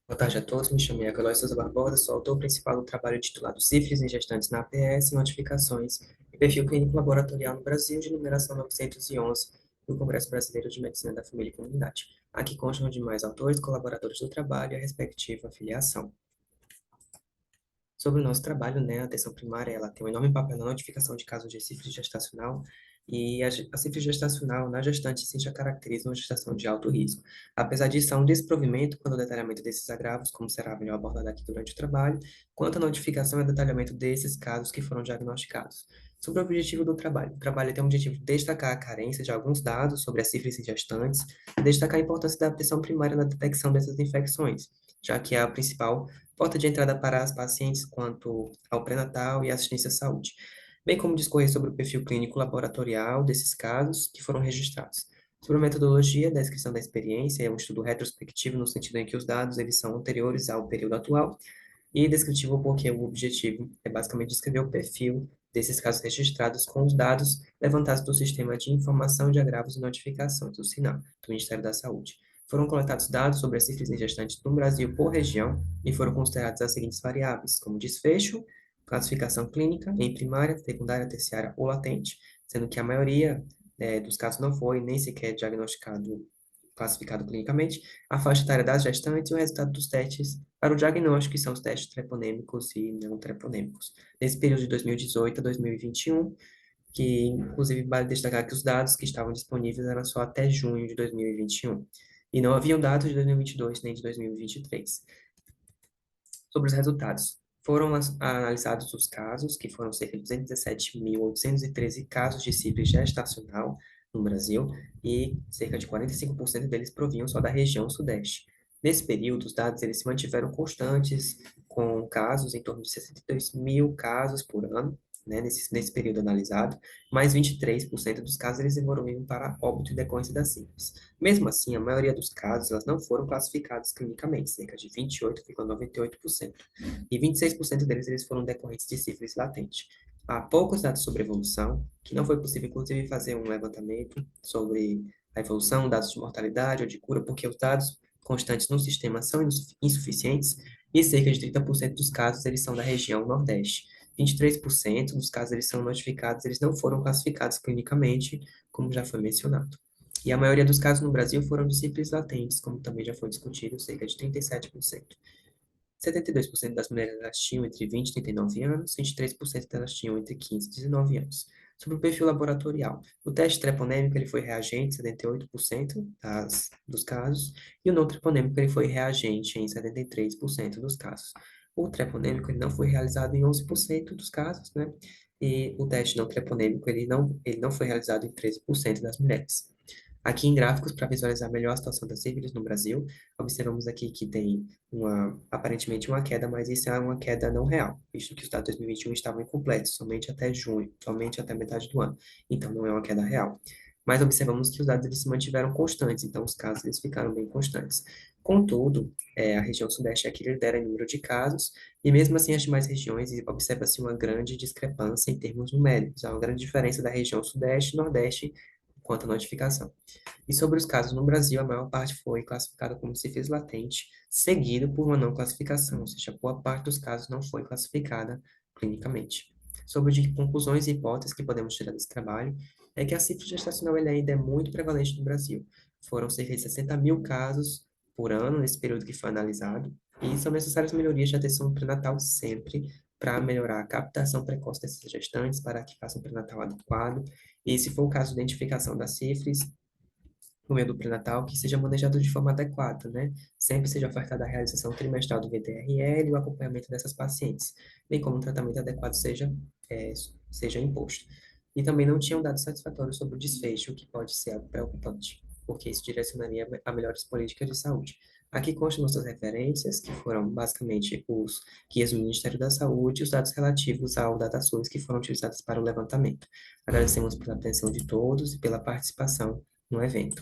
Boa tarde a todos, me chamo Eloy Souza Barbosa, sou autor principal do trabalho titulado Cifras em Gestantes na APS, Notificações e Perfil Clínico Laboratorial no Brasil, de numeração 911, do Congresso Brasileiro de Medicina da Família e Comunidade. Aqui constam demais autores, colaboradores do trabalho e a respectiva filiação. Sobre o nosso trabalho, né, a atenção primária, ela tem um enorme papel na notificação de casos de sífilis gestacional, e a sífilis gestacional na gestante se já caracteriza uma gestação de alto risco. Apesar disso, há um desprovimento quando o detalhamento desses agravos, como será melhor abordado aqui durante o trabalho, quanto à notificação e detalhamento desses casos que foram diagnosticados. Sobre o objetivo do trabalho. O trabalho tem o objetivo de destacar a carência de alguns dados sobre a sífilis em gestantes e destacar a importância da atenção primária na detecção dessas infecções, já que é a principal porta de entrada para as pacientes quanto ao pré-natal e assistência à saúde, bem como discorrer sobre o perfil clínico laboratorial desses casos que foram registrados. Sobre a metodologia da descrição da experiência, é um estudo retrospectivo no sentido em que os dados eles são anteriores ao período atual e descritivo porque o objetivo é basicamente descrever o perfil desses casos registrados com os dados levantados do Sistema de Informação de Agravos e Notificações, o SINAM, do Ministério da Saúde. Foram coletados dados sobre as sífilis em gestantes no Brasil por região e foram consideradas as seguintes variáveis, como desfecho, classificação clínica em primária, secundária, terciária ou latente, sendo que a maioria dos casos não foi nem sequer diagnosticado, classificado clinicamente, a faixa etária das gestantes e o resultado dos testes para o diagnóstico, que são os testes treponêmicos e não treponêmicos. Nesse período de 2018 a 2021, que inclusive vale destacar que os dados que estavam disponíveis eram só até junho de 2021, e não haviam dados de 2022 nem de 2023. Sobre os resultados, foram analisados os casos, que foram cerca de 217.813 casos de sífilis gestacional no Brasil, e cerca de 45% deles provinham só da região sudeste. Nesse período, os dados eles se mantiveram constantes, com casos em torno de 62 mil casos por ano, né, nesse período analisado, mas 23% dos casos eles evoluíram para óbito em decorrência da sífilis. Mesmo assim, a maioria dos casos elas não foram classificados clinicamente, cerca de 28,98%, e 26% deles eles foram decorrentes de sífilis latente. Há poucos dados sobre evolução, que não foi possível, inclusive, fazer um levantamento sobre a evolução, dados de mortalidade ou de cura, porque os dados constantes no sistema são insuficientes, e cerca de 30% dos casos eles são da região Nordeste. 23% dos casos eles são notificados, eles não foram classificados clinicamente, como já foi mencionado. E a maioria dos casos no Brasil foram de sífilis latentes, como também já foi discutido, cerca de 37%. 72% das mulheres elas tinham entre 20 e 39 anos, 23% delas tinham entre 15 e 19 anos. Sobre o perfil laboratorial, o teste treponêmico ele foi reagente em 78% dos casos, e o não treponêmico ele foi reagente em 73% dos casos. O treponêmico ele não foi realizado em 11% dos casos, né? E o teste não treponêmico ele não foi realizado em 13% das mulheres. Aqui em gráficos, para visualizar melhor a situação das sífilis no Brasil, observamos aqui que tem aparentemente uma queda, mas isso é uma queda não real, visto que os dados de 2021 estavam incompletos, somente até junho, somente até metade do ano. Então, não é uma queda real. Mas observamos que os dados eles se mantiveram constantes, então os casos eles ficaram bem constantes. Contudo, a região sudeste é a que lidera em número de casos, e mesmo assim as demais regiões observa-se uma grande discrepância em termos numéricos. Há uma grande diferença da região sudeste e nordeste quanto à notificação. E sobre os casos no Brasil, a maior parte foi classificada como sífilis latente, seguido por uma não classificação, ou seja, boa parte dos casos não foi classificada clinicamente. Sobre de conclusões e hipóteses que podemos tirar desse trabalho, é que a sífilis gestacional ela ainda é muito prevalente no Brasil. Foram cerca de 60 mil casos por ano nesse período que foi analisado, e são necessárias melhorias de atenção pré-natal sempre para melhorar a captação precoce dessas gestantes, para que façam um pré-natal adequado, e se for o caso de identificação da sífilis, no meio do pré-natal, que seja manejado de forma adequada, né? Sempre seja ofertada a realização trimestral do VTRL e o acompanhamento dessas pacientes, bem como um tratamento adequado seja imposto. E também não tinham dados satisfatórios sobre o desfecho, o que pode ser algo preocupante, porque isso direcionaria a melhores políticas de saúde. Aqui constam nossas referências, que foram basicamente os guias do Ministério da Saúde e os dados relativos ao DataSUS que foram utilizados para o levantamento. Agradecemos pela atenção de todos e pela participação no evento.